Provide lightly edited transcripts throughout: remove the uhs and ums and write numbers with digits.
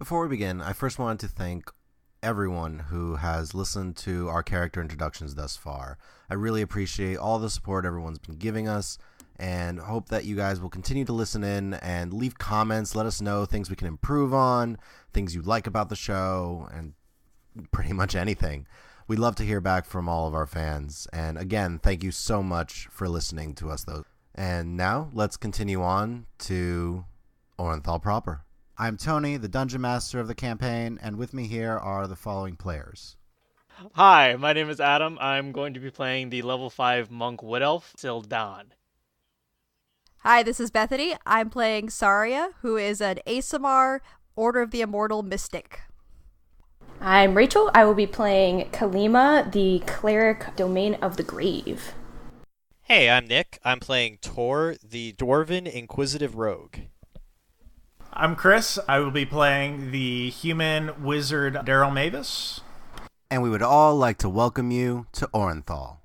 Before we begin, I first wanted to thank everyone who has listened to our character introductions thus far. I really appreciate all the support everyone's been giving us, and hope that you guys will continue to listen in and leave comments. Let us know things we can improve on, things you like about the show, and pretty much anything. We'd love to hear back from all of our fans. And again, thank you so much for listening to us, though. And now, let's continue on to Orinthal proper. I'm Tony, the Dungeon Master of the campaign, and with me here are the following players. Hi, my name is Adam. I'm going to be playing the level 5 Monk Wood Elf, Syldan. Hi, this is Bethany. I'm playing Sarya, who is an ASMR Order of the Immortal Mystic. I'm Rachel. I will be playing Kalima, the Cleric Domain of the Grave. Hey, I'm Nick. I'm playing Torr, the Dwarven Inquisitive Rogue. I'm Chris. I will be playing the human wizard Daryll Mavis. And we would all like to welcome you to Orinthal.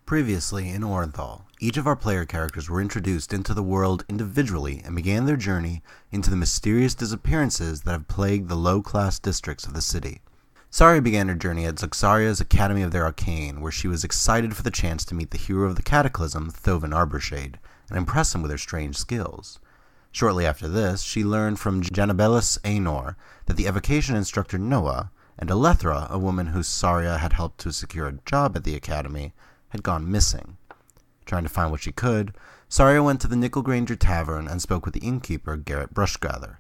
Previously in Orinthal, each of our player characters were introduced into the world individually and began their journey into the mysterious disappearances that have plagued the low-class districts of the city. Sarya began her journey at Zuxaria's Academy of the Arcane, where she was excited for the chance to meet the hero of the Cataclysm, Thovin Arborshade, and impress him with her strange skills. Shortly after this, she learned from Janabellis Aenor that the evocation instructor Noah and Alethra, a woman who Sarya had helped to secure a job at the Academy, had gone missing. Trying to find what she could, Sarya went to the Nickel Granger Tavern and spoke with the innkeeper, Garrick Brushgather,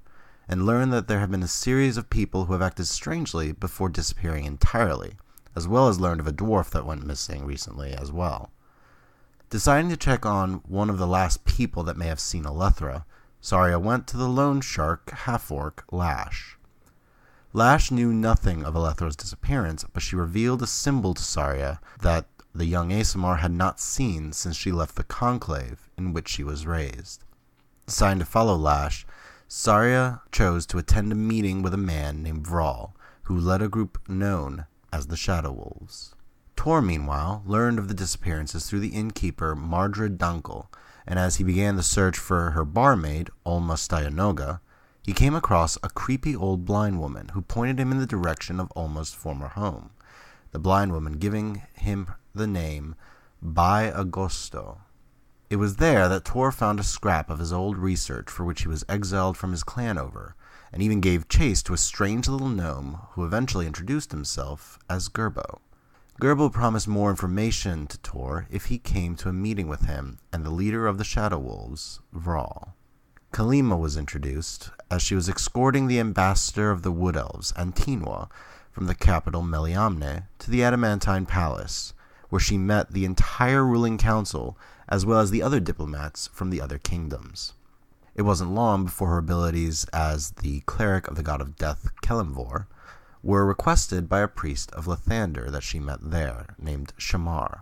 and learned that there had been a series of people who have acted strangely before disappearing entirely, as well as learned of a dwarf that went missing recently as well. Deciding to check on one of the last people that may have seen Alethra, Sarya went to the lone shark half-orc Lash. Lash knew nothing of Alethra's disappearance, but she revealed a symbol to Sarya that the young ASMR had not seen since she left the conclave in which she was raised. Deciding to follow Lash, Sarya chose to attend a meeting with a man named Vral, who led a group known as the Shadow Wolves. Torr, meanwhile, learned of the disappearances through the innkeeper Mardra Dunkel, and as he began the search for her barmaid, Olma Stayanoga, he came across a creepy old blind woman who pointed him in the direction of Olma's former home, the blind woman giving him the name By Agosto. It was there that Torr found a scrap of his old research for which he was exiled from his clan over, and even gave chase to a strange little gnome who eventually introduced himself as Gerbo. Gerbo promised more information to Torr if he came to a meeting with him and the leader of the Shadow Wolves, Vral. Kalima was introduced as she was escorting the ambassador of the Wood Elves, Antinua, from the capital Meliamne to the Adamantine Palace, where she met the entire ruling council as well as the other diplomats from the other kingdoms. It wasn't long before her abilities as the cleric of the god of death, Kelimvor, were requested by a priest of Lathander that she met there, named Shamar.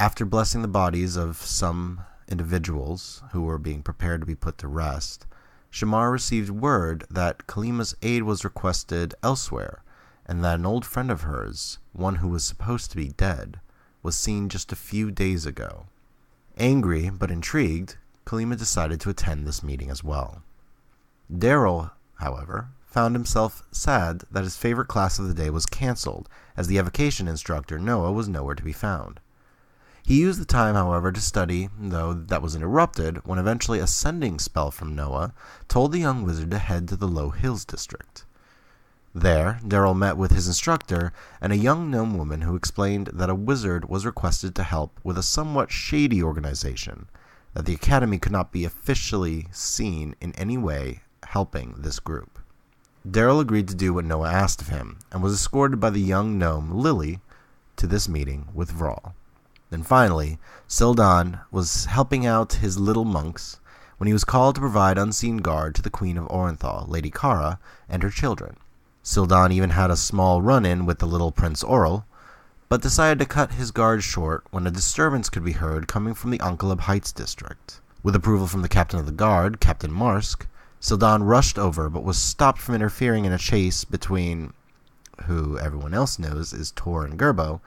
After blessing the bodies of some individuals who were being prepared to be put to rest, Shamar received word that Kalima's aid was requested elsewhere, and that an old friend of hers, one who was supposed to be dead, was seen just a few days ago. Angry but intrigued, Kalima decided to attend this meeting as well. Daryll, however, found himself sad that his favorite class of the day was cancelled, as the evocation instructor Noah was nowhere to be found. He used the time, however, to study, though that was interrupted when eventually a sending spell from Noah told the young wizard to head to the Low Hills district. There, Daryll met with his instructor and a young gnome woman who explained that a wizard was requested to help with a somewhat shady organization, that the academy could not be officially seen in any way helping this group. Daryll agreed to do what Noah asked of him, and was escorted by the young gnome Lily to this meeting with Vral. Then finally, Syldan was helping out his little monks when he was called to provide unseen guard to the Queen of Orinthal, Lady Kara, and her children. Syldan even had a small run-in with the little Prince Aurel, but decided to cut his guard short when a disturbance could be heard coming from the Unkelab Heights district. With approval from the captain of the guard, Captain Marsk, Syldan rushed over but was stopped from interfering in a chase between, who everyone else knows is Torr and Gerbo,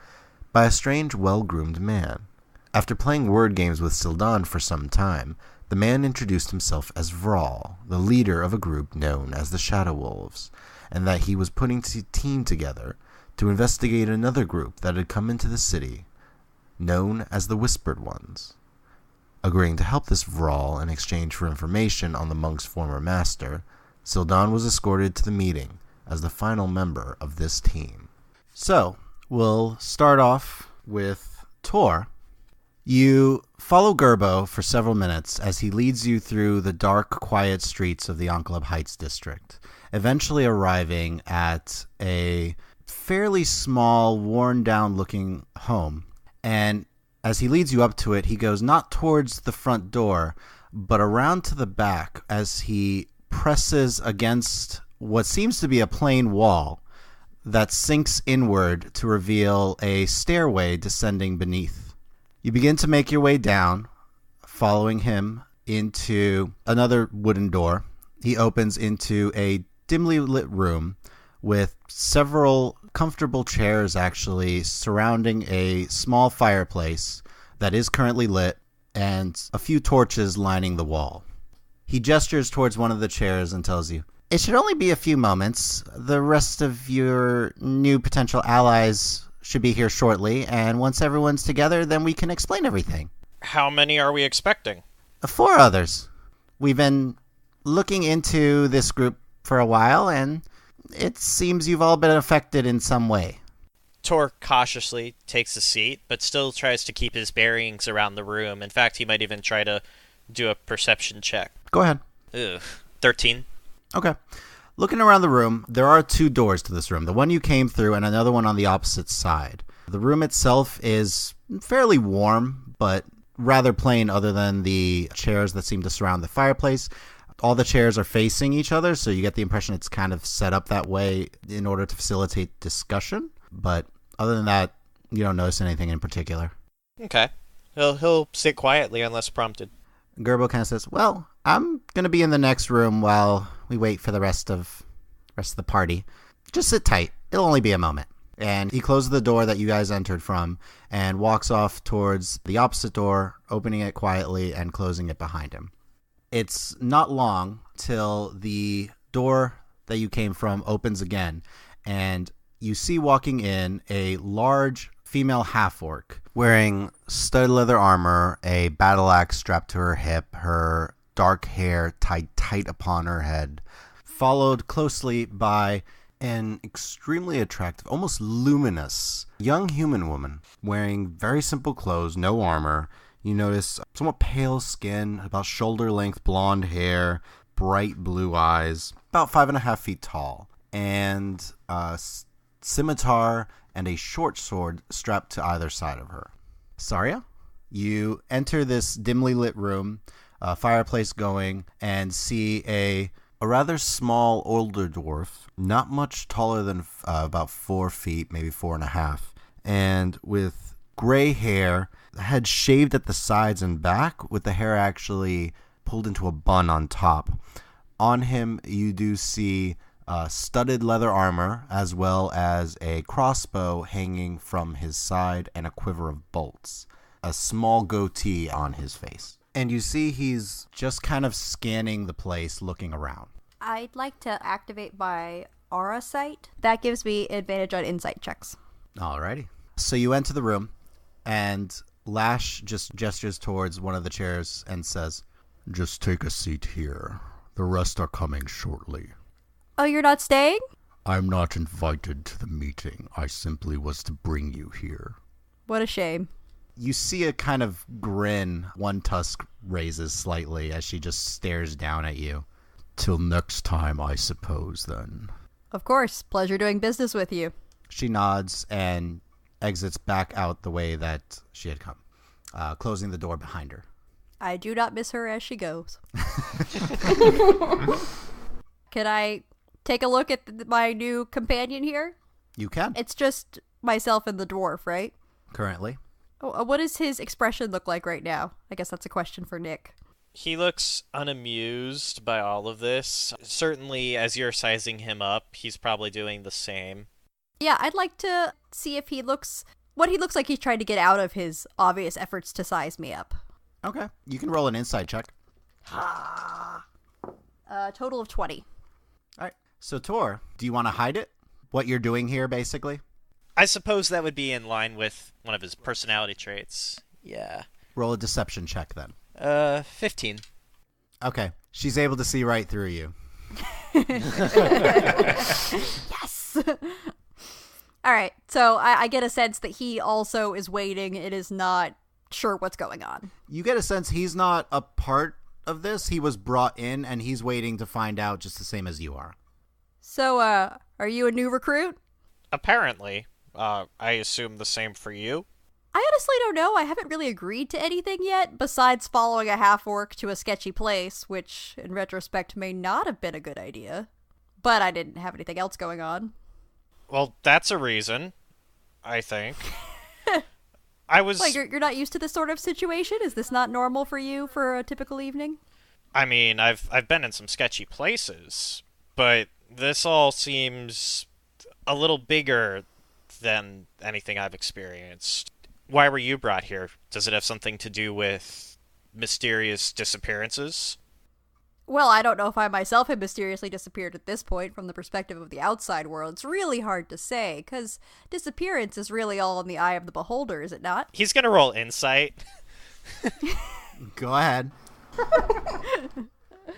by a strange, well-groomed man. After playing word games with Syldan for some time, the man introduced himself as Vral, the leader of a group known as the Shadow Wolves, and that he was putting a team together to investigate another group that had come into the city, known as the Whispered Ones. Agreeing to help this Vral in exchange for information on the monk's former master, Syldan was escorted to the meeting as the final member of this team. So, we'll start off with Torr. You follow Gerbo for several minutes as he leads you through the dark, quiet streets of the Unkelab Heights district, eventually arriving at a fairly small, worn-down-looking home. And as he leads you up to it, he goes not towards the front door, but around to the back as he presses against what seems to be a plain wall that sinks inward to reveal a stairway descending beneath. You begin to make your way down, following him into another wooden door. He opens into a dimly lit room with several comfortable chairs actually surrounding a small fireplace that is currently lit and a few torches lining the wall. He gestures towards one of the chairs and tells you, "It should only be a few moments. The rest of your new potential allies should be here shortly, and once everyone's together, then we can explain everything." How many are we expecting? 4 others. We've been looking into this group for a while, and it seems you've all been affected in some way. Torr cautiously takes a seat, but still tries to keep his bearings around the room. In fact, he might even try to do a perception check. Go ahead. 13. Okay. Looking around the room, there are 2 doors to this room. The one you came through and another one on the opposite side. The room itself is fairly warm, but rather plain other than the chairs that seem to surround the fireplace. All the chairs are facing each other, so you get the impression it's kind of set up that way in order to facilitate discussion. But other than that, you don't notice anything in particular. Okay. He'll sit quietly unless prompted. Gerbo kind of says, "Well, I'm going to be in the next room while we wait for the rest of the party. Just sit tight. It'll only be a moment." And he closes the door that you guys entered from and walks off towards the opposite door, opening it quietly and closing it behind him. It's not long till the door that you came from opens again, and you see walking in a large female half-orc wearing studded leather armor, a battle axe strapped to her hip, her dark hair tied tight upon her head, followed closely by an extremely attractive, almost luminous, young human woman wearing very simple clothes, no armor. You notice somewhat pale skin, about shoulder-length blonde hair, bright blue eyes, about 5.5 feet tall, and a scimitar and a short sword strapped to either side of her. Sarya, you enter this dimly lit room, fireplace going, and see a rather small older dwarf, not much taller than about 4 feet, maybe 4.5, and with gray hair, head shaved at the sides and back, with the hair actually pulled into a bun on top. On him, you do see studded leather armor, as well as a crossbow hanging from his side and a quiver of bolts. A small goatee on his face. And you see he's just kind of scanning the place, looking around. I'd like to activate my aura sight. That gives me advantage on insight checks. Alrighty. So you enter the room, and Lash just gestures towards one of the chairs and says, "Just take a seat here. The rest are coming shortly." Oh, you're not staying? "I'm not invited to the meeting. I simply was to bring you here." What a shame. You see a kind of grin. One tusk raises slightly as she just stares down at you. "Till next time, I suppose, then." Of course. Pleasure doing business with you. She nods and exits back out the way that she had come, closing the door behind her. I do not miss her as she goes. Can I take a look at my new companion here? You can. It's just myself and the dwarf, right? Currently. Oh, what does his expression look like right now? I guess that's a question for Nick. He looks unamused by all of this. Certainly, as you're sizing him up, he's probably doing the same. Yeah, I'd like to see if what he looks like he's trying to get out of his obvious efforts to size me up. Okay. You can roll an insight check. Total of 20. All right. So, Torr, do you want to hide it? What you're doing here, basically? I suppose that would be in line with one of his personality traits. Yeah. Roll a deception check, then. 15. Okay. She's able to see right through you. Yes! All right, so I get a sense that he also is waiting and is not sure what's going on. You get a sense he's not a part of this. He was brought in, and he's waiting to find out just the same as you are. So, are you a new recruit? Apparently. I assume the same for you? I honestly don't know. I haven't really agreed to anything yet, besides following a half-orc to a sketchy place, which, in retrospect, may not have been a good idea. But I didn't have anything else going on. Well, that's a reason, I think. I was... Like, you're not used to this sort of situation? Is this not normal for you for a typical evening? I mean, I've been in some sketchy places, but this all seems a little bigger than anything I've experienced. Why were you brought here? Does it have something to do with mysterious disappearances? Well, I don't know if I myself have mysteriously disappeared at this point from the perspective of the outside world. It's really hard to say, because disappearance is really all in the eye of the beholder, is it not? He's gonna roll insight. Go ahead.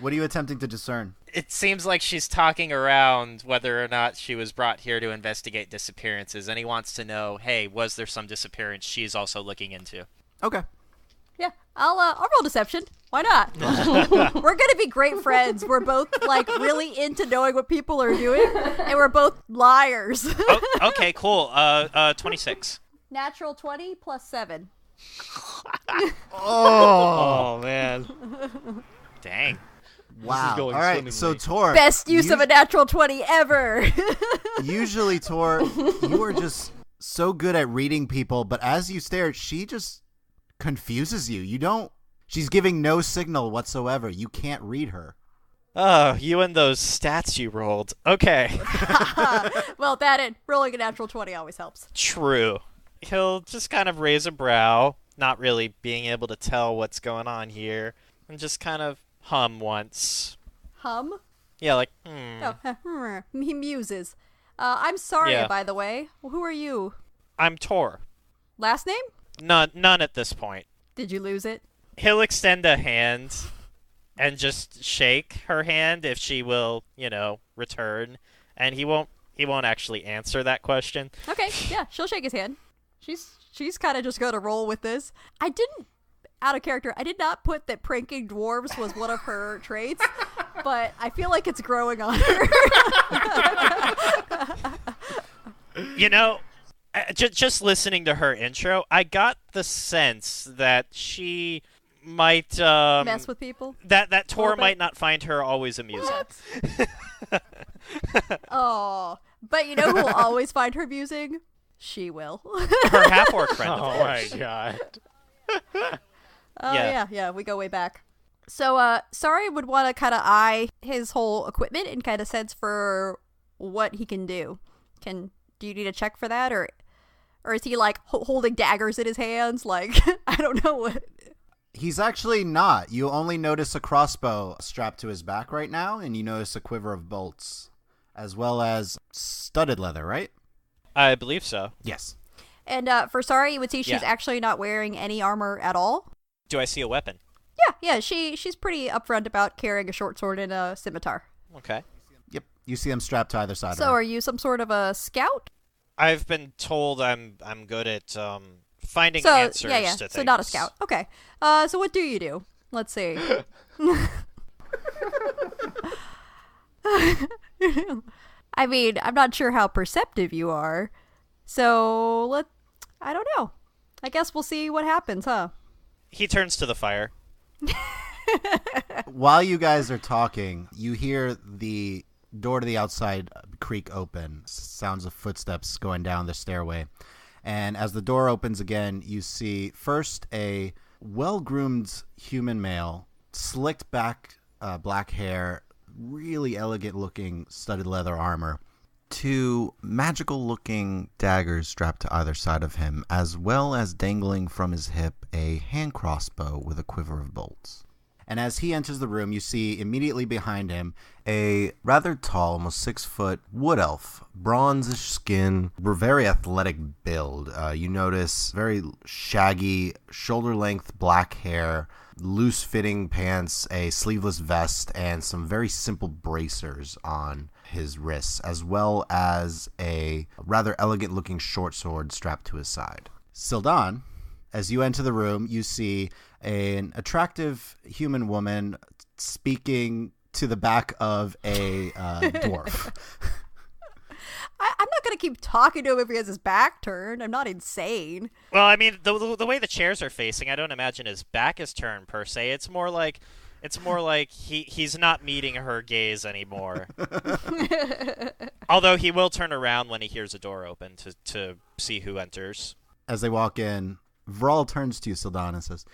What are you attempting to discern? It seems like she's talking around whether or not she was brought here to investigate disappearances, and he wants to know, hey, was there some disappearance she's also looking into? Okay. Yeah, I'll roll deception. Why not? We're gonna be great friends. We're both like really into knowing what people are doing, and we're both liars. Oh, okay, cool. 26. Natural 20 plus 7. Oh man. Dang. Wow. going All right, swimmingly. so Torr. Best use of a natural 20 ever. Usually, Torr, you are just so good at reading people, but as you stare, she just confuses you. She's giving no signal whatsoever. You can't read her. Oh, you and those stats you rolled. Okay. Well, that and rolling a natural 20 always helps. True. He'll just kind of raise a brow, not really being able to tell what's going on here, and just kind of hum once. Hum? Yeah, like, Oh, he muses. I'm Sarya, Yeah. by the way. Who are you? I'm Torr. Last name? None at this point. Did you lose it? He'll extend a hand and just shake her hand if she will, return, and he won't actually answer that question. Okay, yeah, she'll shake his hand. She's kind of just going to roll with this. Out of character, I did not put that pranking dwarves was one of her traits, but I feel like it's growing on her. Just listening to her intro, I got the sense that she might Mess with people? that Torr bit? might not find her always amusing. Oh, but you know who will always find her amusing? She will. Her half-orc friend, of Oh my course. god. Oh, Yeah. yeah, we go way back. So, Sarya would want to kind of eye his whole equipment and kind of sense for what he can do. Do you need a check for that, or is he, like, holding daggers in his hands? Like, I don't know what... He's actually not. You only notice a crossbow strapped to his back right now, and you notice a quiver of bolts, as well as studded leather, right? I believe so. Yes. And for Sarya, you would see she's Yeah. actually not wearing any armor at all. Do I see a weapon? Yeah, she's pretty upfront about carrying a short sword and a scimitar. Okay. Yep. You see them strapped to either side So of her. are you some sort of a scout? I've been told I'm good at finding So answers yeah. to things. So not a scout. Okay. So what do you do? Let's see. I mean, I'm not sure how perceptive you are. So I don't know. I guess we'll see what happens, huh? He turns to the fire. While you guys are talking, you hear the door to the outside creak open. Sounds of footsteps going down the stairway. And as the door opens again, you see first a well-groomed human male, slicked back black hair, really elegant-looking studded leather armor, 2 magical-looking daggers strapped to either side of him, as well as dangling from his hip a hand crossbow with a quiver of bolts. And as he enters the room, you see immediately behind him a rather tall, almost 6-foot wood elf, bronzish skin, very athletic build. You notice very shaggy, shoulder-length black hair, loose-fitting pants, a sleeveless vest, and some very simple bracers on his wrists, as well as a rather elegant-looking short sword strapped to his side. Syldan, as you enter the room, you see an attractive human woman speaking to the back of a dwarf. I'm not going to keep talking to him if he has his back turned. I'm not insane. Well, I mean, the way the chairs are facing, I don't imagine his back is turned per se. It's more like he's not meeting her gaze anymore. Although he will turn around when he hears a door open to see who enters. As they walk in, Vral turns to you, Syldan, and says,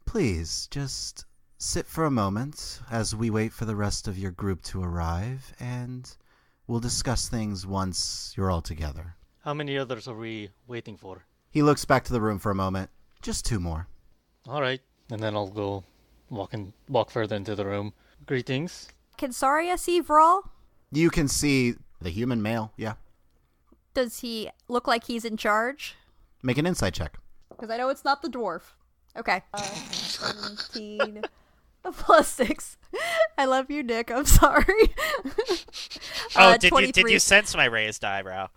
"Please, just sit for a moment as we wait for the rest of your group to arrive, and we'll discuss things once you're all together." How many others are we waiting for? He looks back to the room for a moment. "Just 2 more." All right. And then I'll go walk further into the room. Greetings. Can Sarya see Vral? You can see the human male, yeah. Does he look like he's in charge? Make an insight check. Because I know it's not the dwarf. Okay. 17 plus 6. I love you, Nick. I'm sorry. Did you sense my raised eyebrow?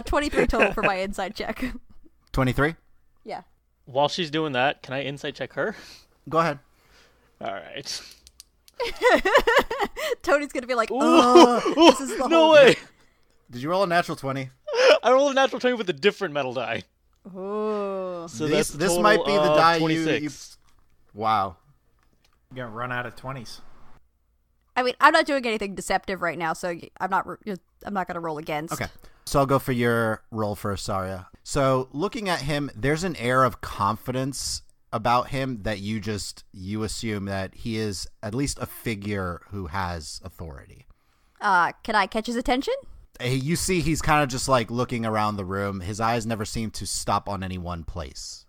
23 total for my inside check. 23? Yeah. While she's doing that, can I insight check her? Go ahead. All right. Tony's going to be like, this is the No whole way. Did you roll a natural 20? I rolled a natural 20 with a different metal die. Ooh. So this that's might be the die 26. you... Wow. You're going to run out of 20s. I mean, I'm not doing anything deceptive right now, so I'm not going to roll against. Okay. So I'll go for your roll first, Sarya. So looking at him, there's an air of confidence about him that you assume that he is at least a figure who has authority. Can I catch his attention? You see he's kind of just like looking around the room. His eyes never seem to stop on any one place.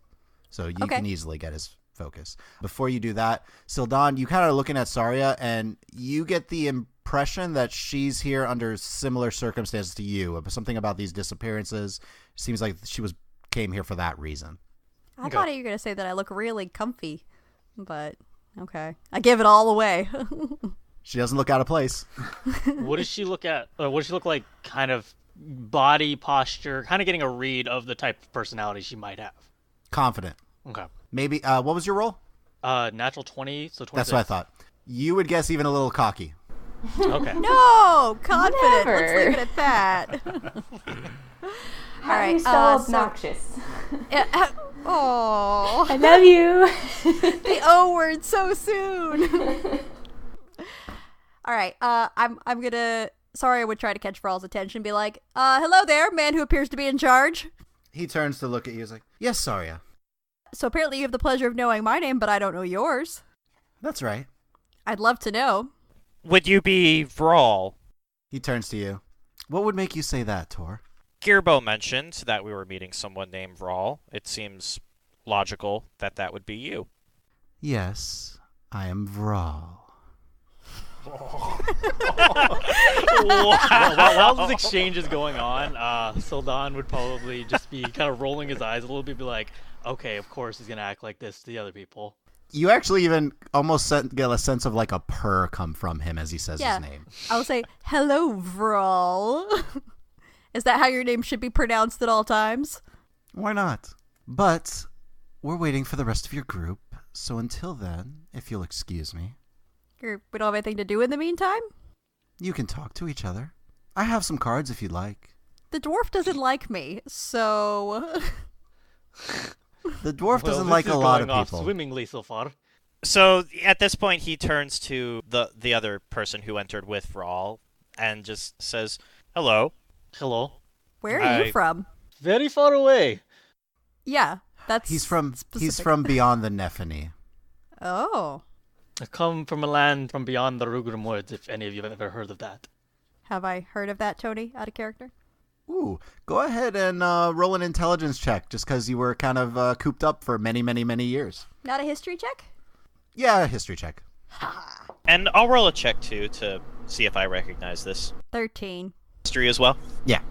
So you can easily get his focus. Before you do that, Syldan, you kind of looking at Sarya, and you get the impression that she's here under similar circumstances to you. Something about these disappearances. Seems like she came here for that reason. I thought you were going to say that I look really comfy, but okay. I give it all away. She doesn't look out of place. What does she look at? What does she look like? Kind of body posture, kind of getting a read of the type of personality she might have. Confident. Okay. Maybe. What was your roll? Natural 20, so 26. That's what I thought. You would guess even a little cocky. Okay. No, confident. Never. Let's leave it at that. How All are you right, so obnoxious? Oh, I love you. the O word so soon. All right, I'm gonna. Sorry, I would try to catch Vral's attention. Be like, hello there, man who appears to be in charge. He turns to look at you. He's like, "Yes, Sarya." So apparently you have the pleasure of knowing my name, but I don't know yours. That's right. I'd love to know. Would you be Vral? He turns to you. What would make you say that, Torr? Gerbo mentioned that we were meeting someone named Vral. It seems logical that that would be you. Yes, I am Vral. While this exchange is going on, Syldan would probably just be kind of rolling his eyes a little bit, be like, okay, of course he's going to act like this to the other people. You actually even almost get a sense of like a purr come from him as he says his name. I'll say, hello, Vral. Is that how your name should be pronounced at all times? Why not? But we're waiting for the rest of your group, so until then, if you'll excuse me. We don't have anything to do in the meantime? You can talk to each other. I have some cards if you'd like. The dwarf doesn't like me, so... The dwarf doesn't this like is a lot of going off people. swimmingly so far. So at this point, he turns to the other person who entered with Vral and just says, "Hello." Hello. Where are you from? Very far away. Yeah, that's He's from specific. beyond the Nephany. Oh, I come from a land from beyond the Rugrum Woods, if any of you have ever heard of that. have I heard of that, Tony? Out of character. Ooh, go ahead and roll an intelligence check, just because you were kind of cooped up for many, many, many years. Not a history check. Yeah, a history check. And I'll roll a check too to see if I recognize this 13. history as well. Yeah.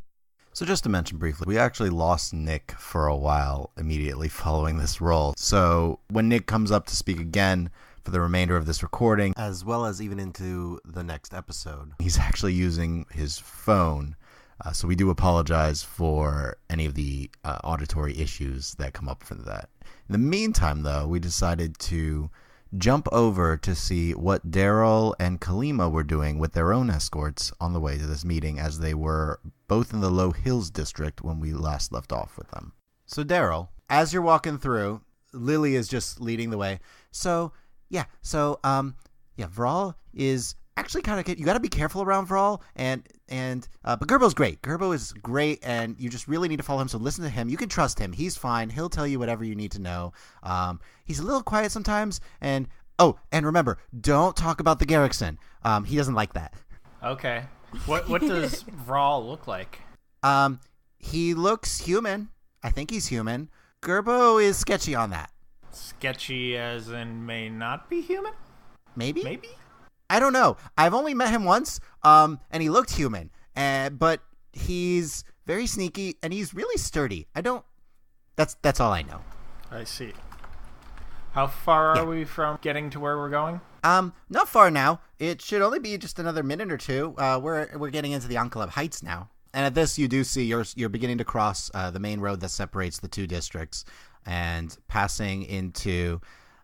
So just to mention briefly, we actually lost Nick for a while immediately following this roll. So when Nick comes up to speak again for the remainder of this recording, as well as even into the next episode, he's actually using his phone. So we do apologize for any of the auditory issues that come up from that. In the meantime, though, we decided to jump over to see what Daryll and Kalima were doing with their own escorts on the way to this meeting, as they were both in the Low Hills district when we last left off with them. So Daryll, as you're walking through, Lily is just leading the way. Vral is actually kind of, you got to be careful around Vral, but Gerbo's great. Gerbo is great, and you just really need to follow him. So listen to him. You can trust him. He's fine. He'll tell you whatever you need to know. He's a little quiet sometimes, and remember, don't talk about the Garrickson. He doesn't like that. Okay. What does Vral look like? He looks human. I think he's human. Gerbo is sketchy on that. Sketchy as in may not be human? Maybe. Maybe? I don't know. I've only met him once, and he looked human. But he's very sneaky, and he's really sturdy. That's all I know. I see. How far are we from getting to where we're going? Not far now. It should only be just another minute or two. We're getting into the Enclave Heights now. And at this, you do see you're beginning to cross the main road that separates the two districts and passing into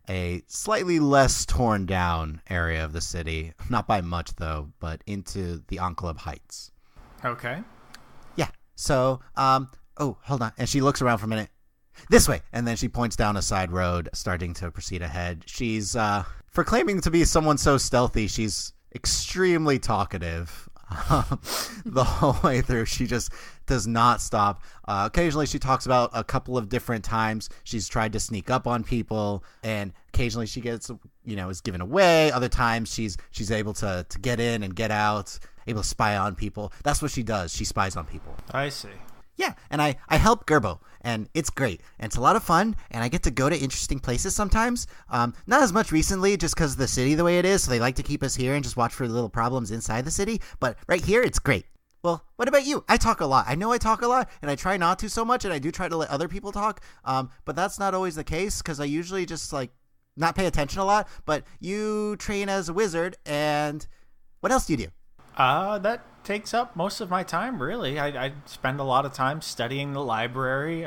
a slightly less torn down area of the city. Not by much, though, but into the Enclave Heights. Okay. Yeah. So, hold on. And she looks around for a minute. This way. And then she points down a side road, starting to proceed ahead. She's, for claiming to be someone so stealthy, she's extremely talkative. The whole way through, she just does not stop. Occasionally she talks about a couple of different times she's tried to sneak up on people, and occasionally she gets, is given away. Other times she's able to get in and get out, able to spy on people. That's what she does. She spies on people. I see. Yeah, and I help Gerbo, and it's great, and it's a lot of fun, and I get to go to interesting places sometimes. Not as much recently, just because of the city the way it is, so they like to keep us here and just watch for the little problems inside the city, but right here, it's great. Well, what about you? I talk a lot. I know I talk a lot, and I try not to so much, and I do try to let other people talk, but that's not always the case, because I usually just, not pay attention a lot, but you train as a wizard, and what else do you do? That takes up most of my time, really. I spend a lot of time studying the library,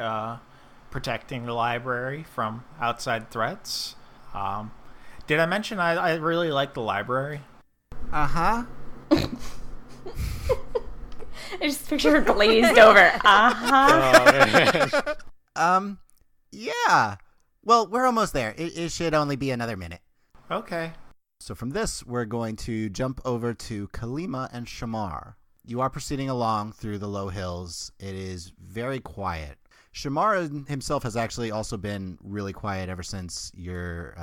protecting the library from outside threats. Did I mention I really like the library? Uh-huh. I just picture her glazed over. Yeah. Well, we're almost there. It should only be another minute. Okay. So from this, we're going to jump over to Kalima and Shamar. You are proceeding along through the low hills. It is very quiet. Shamar himself has actually also been really quiet ever since your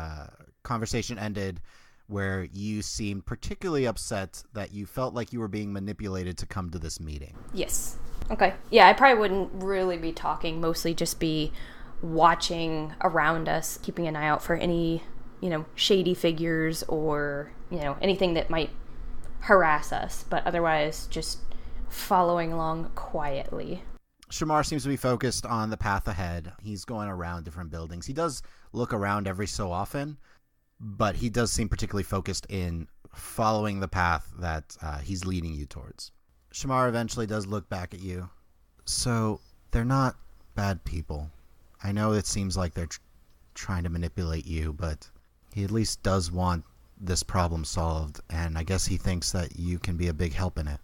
conversation ended, where you seemed particularly upset that you felt like you were being manipulated to come to this meeting. Yes. Okay. Yeah, I probably wouldn't really be talking, mostly just be watching around us, keeping an eye out for any, shady figures or, anything that might harass us, but otherwise just following along quietly. Shamar seems to be focused on the path ahead. He's going around different buildings. He does look around every so often, but he does seem particularly focused in following the path that he's leading you towards. Shamar eventually does look back at you. So, they're not bad people. I know it seems like they're trying to manipulate you, but he at least does want this problem solved, and I guess he thinks that you can be a big help in it.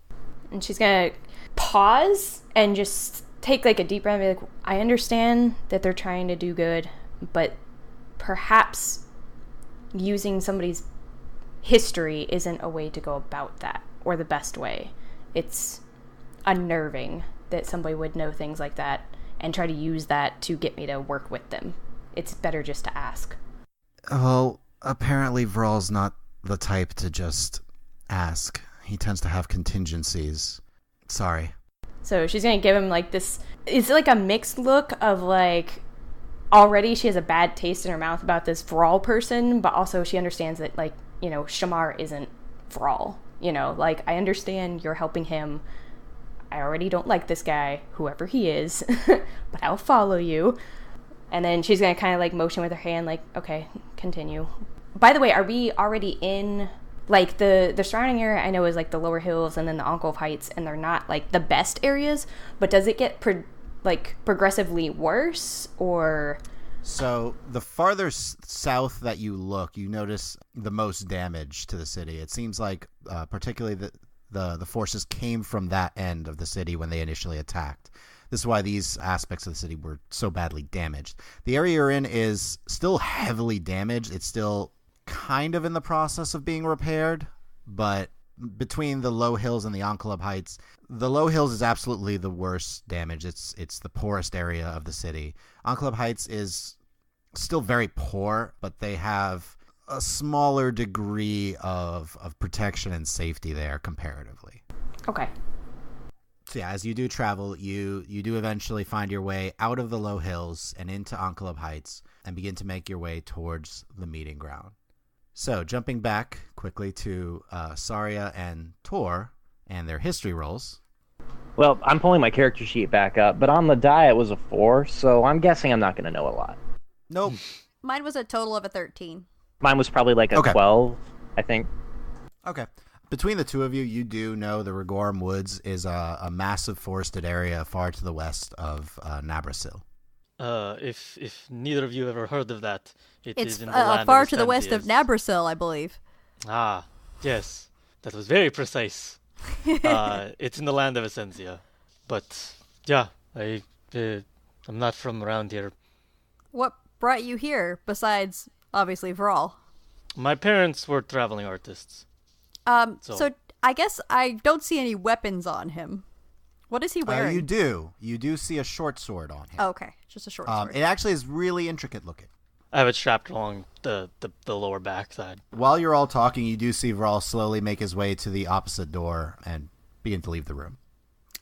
And she's gonna pause and just take a deep breath and be like, I understand that they're trying to do good, but perhaps using somebody's history isn't a way to go about that, or the best way. It's unnerving that somebody would know things like that and try to use that to get me to work with them. It's better just to ask. Well, apparently Vral's not the type to just ask. He tends to have contingencies. Sorry. So she's going to give him like this, it's like a mixed look of like, already she has a bad taste in her mouth about this Vral person, but also she understands that, like, you know, Shamar isn't Vral. You know, like, I understand you're helping him. I already don't like this guy, whoever he is, but I'll follow you. And then she's going to kind of like motion with her hand, like, okay, continue. By the way, are we already in, like, the surrounding area I know is like the lower hills and then the Enclave Heights, and they're not like the best areas, but does it get progressively worse, or? So the farther south that you look, you notice the most damage to the city. It seems like particularly the forces came from that end of the city when they initially attacked. This is why these aspects of the city were so badly damaged. The area you're in is still heavily damaged. It's still kind of in the process of being repaired, but between the low hills and the Enclave Heights, the low hills is absolutely the worst damage. It's the poorest area of the city. Enclave Heights is still very poor, but they have a smaller degree of protection and safety there comparatively. Okay. So yeah, as you do travel, you do eventually find your way out of the low hills and into Enclave Heights and begin to make your way towards the meeting ground. So jumping back quickly to Sarya and Torr and their history rolls. Well, I'm pulling my character sheet back up, but on the die it was a 4, so I'm guessing I'm not going to know a lot. Nope. Mine was a total of a 13. Mine was probably like a 12, I think. Okay. Between the two of you, you do know the Rigorum Woods is a massive forested area far to the west of Nabrasil. If neither of you ever heard of that, It's is in the land far of to the west of Nabrasil. Nabrasil, I believe. Ah, yes. That was very precise. It's in the land of Essentia. But, yeah, I'm not from around here. What brought you here, besides, obviously, Vral? My parents were traveling artists. So I guess I don't see any weapons on him. What is he wearing? You do. You do see a short sword on him. Oh, okay, just a short sword. It actually is really intricate looking. I have it strapped along the lower backside. While you're all talking, you do see Vral slowly make his way to the opposite door and begin to leave the room.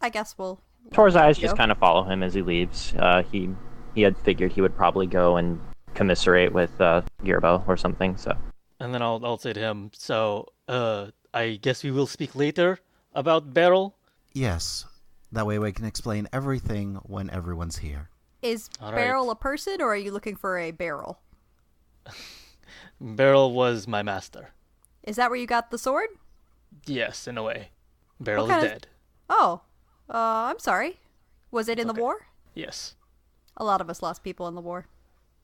I guess we'll... Tor's eyes just kind of follow him as he leaves. He had figured he would probably go and commiserate with Gerbo or something, so... And then I'll say to him, so, I guess we will speak later about Daryll? Yes. That way we can explain everything when everyone's here. Is All Barrel right. a person, or are you looking for a barrel? Daryll was my master. Is that where you got the sword? Yes, in a way. Daryll is kind of- dead. Oh, I'm sorry. Was it in the Okay. war? Yes. A lot of us lost people in the war.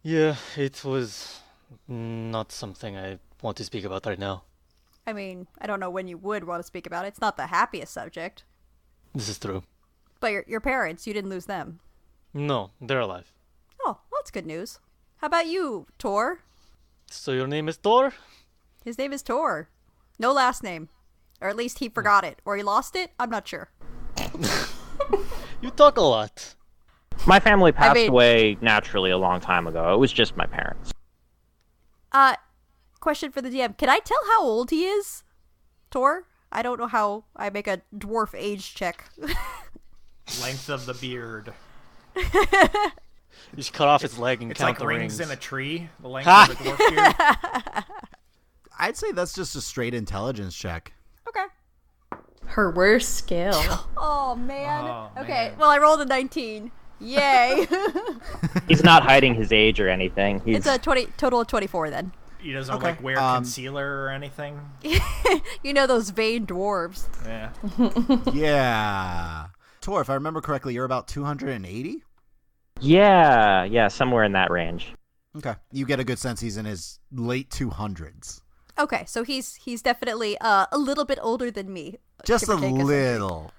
Yeah, it was not something I want to speak about right now. I mean, I don't know when you would want to speak about it. It's not the happiest subject. This is true. But your parents, you didn't lose them. No, they're alive. Oh, well, that's good news. How about you, Torr? So your name is Torr? His name is Torr. No last name. Or at least he forgot it. Or he lost it? I'm not sure. You talk a lot. My family passed mean- away naturally a long time ago. It was just my parents. Question for the DM. Can I tell how old he is? Torr? I don't know how I make a dwarf age check. Length of the beard. You just cut off his leg and It's count like the rings rings. in a tree. The length of the dwarf beard. I'd say that's just a straight intelligence check. Okay. Her worst skill. Oh, man. Oh, Okay, man. well, I rolled a 19. Yay. He's not hiding his age or anything. It's a total of 24 then. He doesn't Okay, like wear concealer or anything. You know those vain dwarves. Yeah. Yeah. Torr, if I remember correctly, you're about 280? Yeah, somewhere in that range. Okay. You get a good sense he's in his late 200s. Okay, so he's definitely a little bit older than me. Just give a or take little.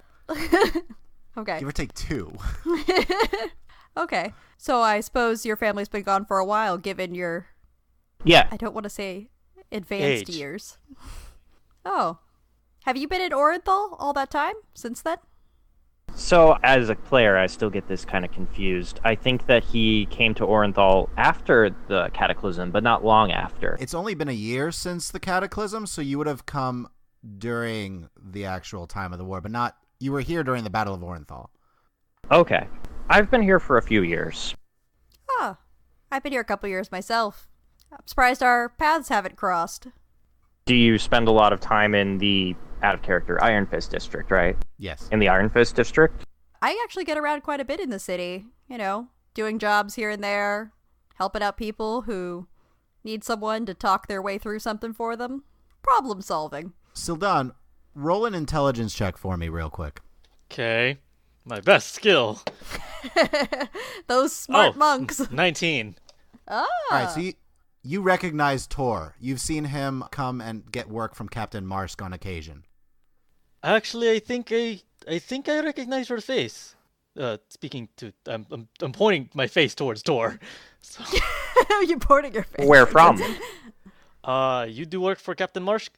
Okay. Give or take 2. Okay. So I suppose your family's been gone for a while, given your... Yeah, I don't want to say advanced Age. years. Oh. Have you been in Orinthal all that time since then? So, as a player, I still get this kind of confused. I think that he came to Orenthal after the Cataclysm, but not long after. It's only been a year since the Cataclysm, so you would have come during the actual time of the war, but not... You were here during the Battle of Orenthal. Okay. I've been here for a few years. Oh. I've been here a couple years myself. I'm surprised our paths haven't crossed. Do you spend a lot of time in the out-of-character Iron Fist district, right? Yes. In the Iron Fist district? I actually get around quite a bit in the city, doing jobs here and there, helping out people who need someone to talk their way through something for them. Problem solving. Syldan, roll an intelligence check for me real quick. Okay. My best skill. Those smart monks. 19. Ah. All right, so you recognize Torr. You've seen him come and get work from Captain Marsk on occasion. Actually, I think I recognize your face. Speaking to, I'm pointing my face towards Torr. So, You're pointing your face. Where from? you do work for Captain Marsh?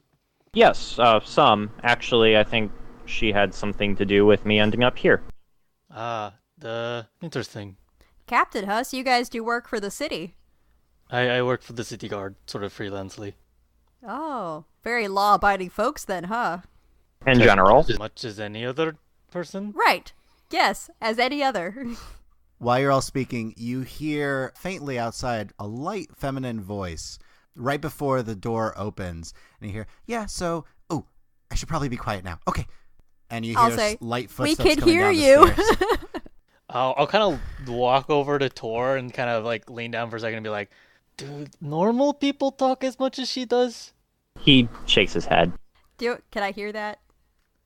Yes, some. Actually, I think she had something to do with me ending up here. Interesting. Captain, huh? So you guys do work for the city. I work for the city guard, sort of freelancely. Oh, very law-abiding folks then, huh? In general. As much as any other person? Right. Yes, as any other. While you're all speaking, you hear faintly outside a light feminine voice right before the door opens. And you hear, I should probably be quiet now. Okay. And you I'll hear say, light we footsteps can coming hear down the you. stairs. I'll kind of walk over to Torr and kind of like lean down for a second and be like, "Dude, normal people talk as much as she does?" He shakes his head. Can I hear that?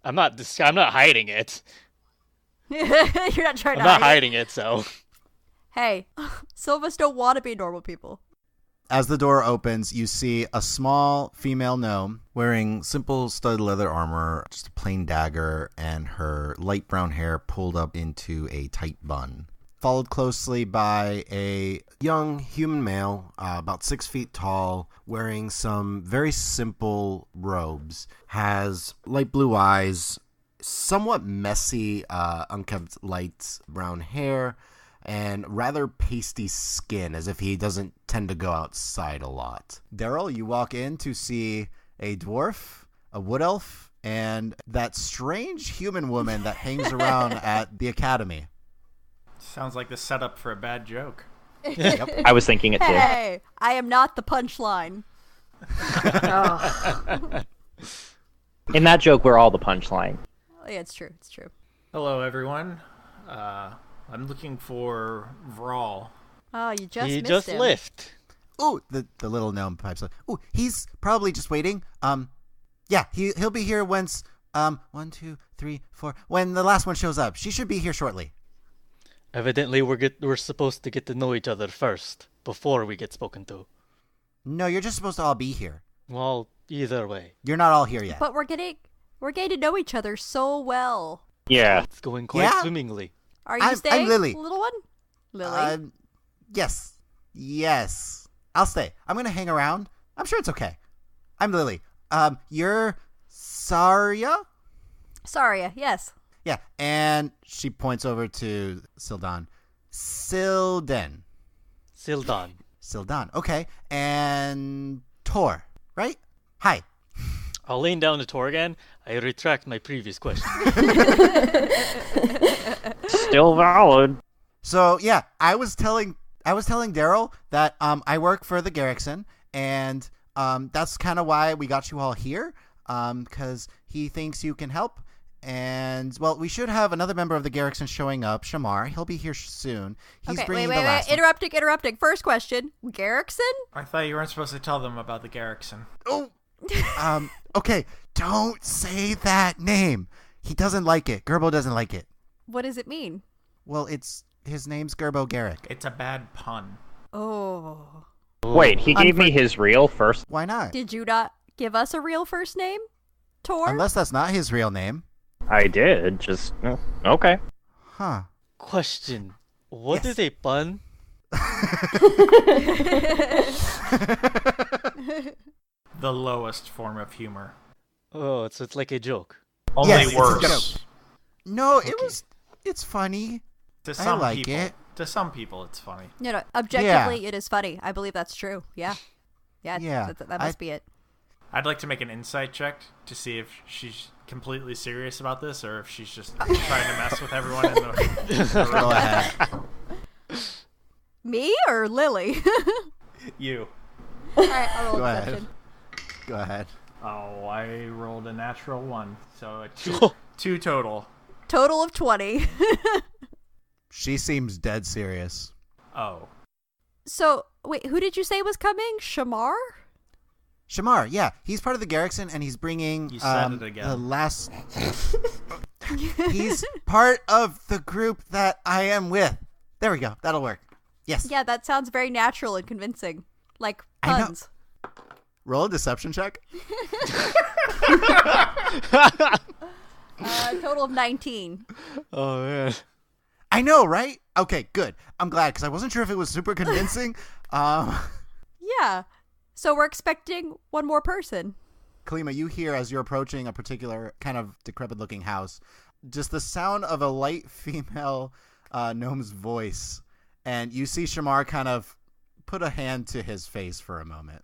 I'm not hiding it. You're not trying to I'm not hide it. hiding it, so. Hey, Sylvas don't want to be normal people. As the door opens, you see a small female gnome wearing simple stud leather armor, just a plain dagger, and her light brown hair pulled up into a tight bun. followed closely by a Young human male, about 6 feet tall, wearing some very simple robes, has light blue eyes, somewhat messy, unkempt light brown hair, and rather pasty skin, as if he doesn't tend to go outside a lot. Daryll, you walk in to see a dwarf, a wood elf, and that strange human woman that hangs around at the academy. Sounds like the setup for a bad joke. Yep. I was thinking it too. Hey, I am not the punchline. Oh. In that joke, we're all the punchline. Oh, yeah, it's true. It's true. Hello, everyone. I'm looking for Vral. Oh, you just He missed just him. left. Ooh, the little gnome pipes up. Ooh, he's probably just waiting. Yeah, he'll be here once. 1, 2, 3, 4. When the last one shows up, she should be here shortly. Evidently, we're supposed to get to know each other first, before we get spoken to. No, you're just supposed to all be here. Well, either way. You're not all here yet. But we're getting to know each other so well. Yeah. It's going quite Yeah? swimmingly. Are you I'm staying, Lily. little one? Lily? Yes. I'll stay. I'm gonna hang around. I'm sure it's okay. I'm Lily. You're Sarya? Sarya, yes. Yeah, and she points over to Syldan. Syldan. Syldan. Okay. And Torr, right? Hi. I'll lean down to Torr again. I retract my previous question. Still valid. So yeah, I was telling Daryll that I work for the Garrickson, and that's kind of why we got you all here, because he thinks you can help. And well, we should have another member of the Garrickson showing up, Shamar. He'll be here soon. He's Okay, bringing wait. the last one. Interrupting. First question. Garrickson? I thought you weren't supposed to tell them about the Garrickson. Oh. Okay, don't say that name. He doesn't like it. Gerbo doesn't like it. What does it mean? Well, his name's Gerbo Garrick. It's a bad pun. Oh. Wait, he gave me his real first. Why not? Did you not give us a real first name? Torr? Unless that's not his real name. I did. Just okay. Huh. Question. What Yes. is a pun? the lowest form of humor. Oh, so it's like a joke. Only Yes, it's a worse. joke. No, it's funny. To some like people. it. To some people, it's funny. No, objectively, it is funny. I believe that's true. Yeah. Yeah, That must be it. I'd like to make an insight check to see if she's completely serious about this or if she's just trying to mess with everyone in the room. Go ahead. Me or Lily? You. All right, I'll roll Go ahead. deception. Go ahead. Oh, I rolled a natural 1. So two total. Total of 20. She seems dead serious. Oh. So, wait, who did you say was coming? Shamar? Shamar, yeah, he's part of the Garrickson, and he's bringing You said it again. the last. He's part of the group that I am with. There we go. That'll work. Yes. Yeah, that sounds very natural and convincing. Like I know. puns. Roll a deception check. Total of 19. Oh man. I know, right? Okay, good. I'm glad because I wasn't sure if it was super convincing. Yeah. So we're expecting one more person. Kalima, you hear as you're approaching a particular kind of decrepit-looking house, just the sound of a light female gnome's voice, and you see Shamar kind of put a hand to his face for a moment.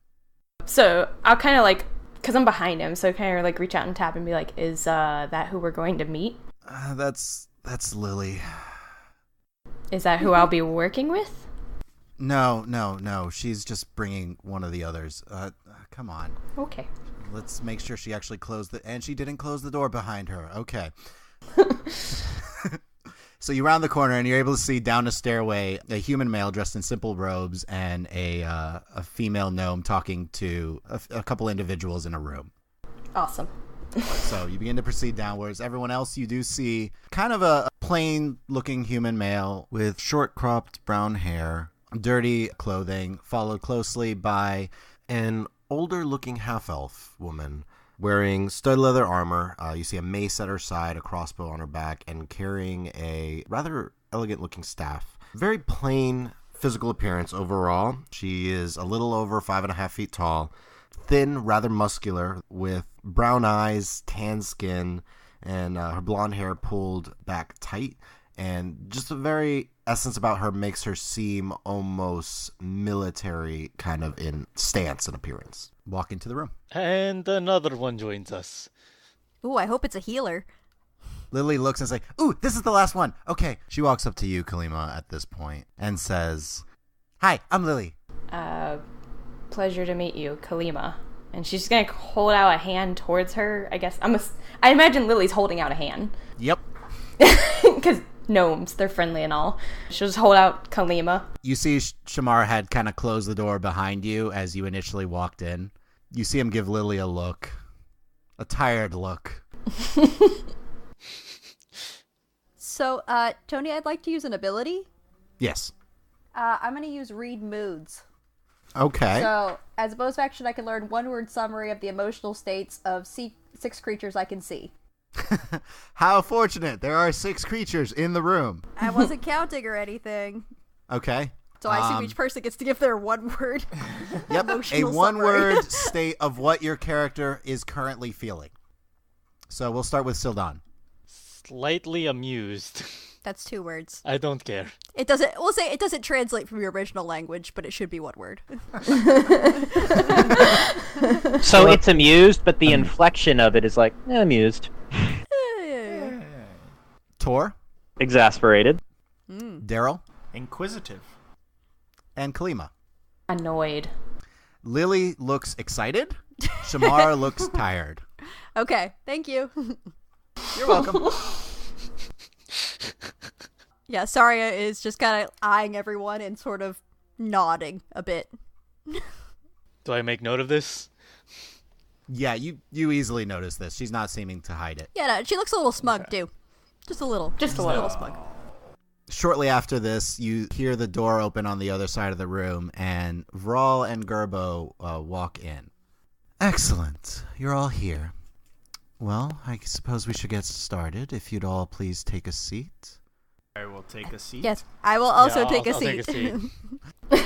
So I'll kind of like, because I'm behind him, so kind of like reach out and tap and be like, is that who we're going to meet? That's Lily. Is that who I'll be working with? No. She's just bringing one of the others. Come on. Okay. Let's make sure she actually closed and she didn't close the door behind her. Okay. So you round the corner and you're able to see down a stairway a human male dressed in simple robes and a female gnome talking to a couple individuals in a room. Awesome. So you begin to proceed downwards. Everyone else, you do see kind of a plain-looking human male with short-cropped brown hair, dirty clothing, followed closely by an older-looking half-elf woman wearing stud leather armor. You see a mace at her side, a crossbow on her back, and carrying a rather elegant-looking staff. Very plain physical appearance overall. She is a little over 5.5 feet tall, thin, rather muscular, with brown eyes, tan skin, and her blonde hair pulled back tight. And just a very essence about her makes her seem almost military kind of in stance and appearance. Walk into the room. And another one joins us. Ooh, I hope it's a healer. Lily looks and says, "Ooh, this is the last one." Okay. She walks up to you, Kalima, at this point and says, "Hi, I'm Lily." Pleasure to meet you, Kalima. And she's gonna hold out a hand towards her. I guess I imagine Lily's holding out a hand. Yep. Because gnomes, they're friendly and all. She'll just hold out Kalima. You see Shamar had kind of closed the door behind you as you initially walked in. You see him give Lily a look. A tired look. So, Tony, I'd like to use an ability. Yes. I'm going to use Read Moods. Okay. So, as a bonus action, I can learn one-word summary of the emotional states of 6 creatures I can see. How fortunate. There are 6 creatures in the room. I wasn't counting or anything. Okay. So I assume each person gets to give their one word. Yep. A one-word state of what your character is currently feeling. So we'll start with Syldan. Slightly amused. That's 2 words. I don't care. It doesn't. We'll say it doesn't translate from your original language, but it should be 1 word. So it's amused, but the inflection of it is like, amused. Yeah. Torr, Exasperated. Daryll, Inquisitive. and Kalima. Annoyed. Lily looks excited. Shamar looks tired. Okay. Thank you. You're welcome. Yeah, Sarya is just kind of eyeing everyone and sort of nodding a bit. Do I make note of this? Yeah, you easily notice this. She's not seeming to hide it. Yeah, no, she looks a little smug too. Just a little. Just a little. smug. Shortly after this, you hear the door open on the other side of the room, and Vral and Gerbo walk in. Excellent. You're all here. Well, I suppose we should get started. If you'd all please take a seat. I will take a seat. Yes, I will also Yeah, take a I'll seat. take a seat.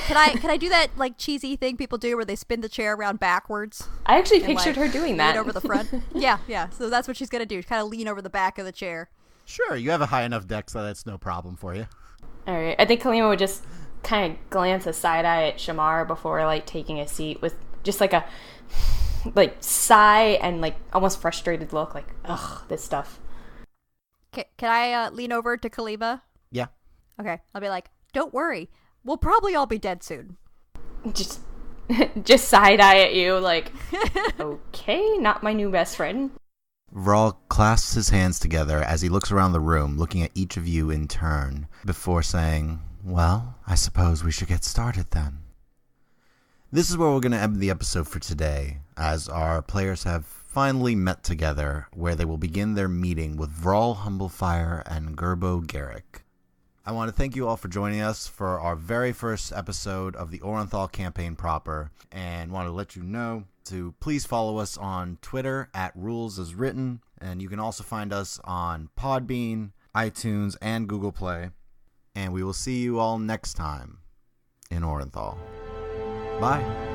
Can I do that like cheesy thing people do where they spin the chair around backwards? I actually and, pictured like, her doing lean that. over the front. Yeah. So that's what she's gonna do. Kind of lean over the back of the chair. Sure, you have a high enough deck so that's no problem for you. All right. I think Kalima would just kind of glance a side eye at Shamar before like taking a seat with just like a like sigh and like almost frustrated look, like ugh, this stuff. Can I lean over to Kalima? Yeah. Okay. I'll be like, don't worry. We'll probably all be dead soon. Just side eye at you, like okay, not my new best friend. Vral clasps his hands together as he looks around the room, looking at each of you in turn, before saying, well, I suppose we should get started then. This is where we're going to end the episode for today, as our players have finally met together, where they will begin their meeting with Vral, Humblefire, and Gerbo, Garrick. I want to thank you all for joining us for our very first episode of the Orinthal campaign proper, and want to let you know to please follow us on Twitter at RulesAsWritten, and you can also find us on Podbean, iTunes, and Google Play. And we will see you all next time in Orinthal. Bye.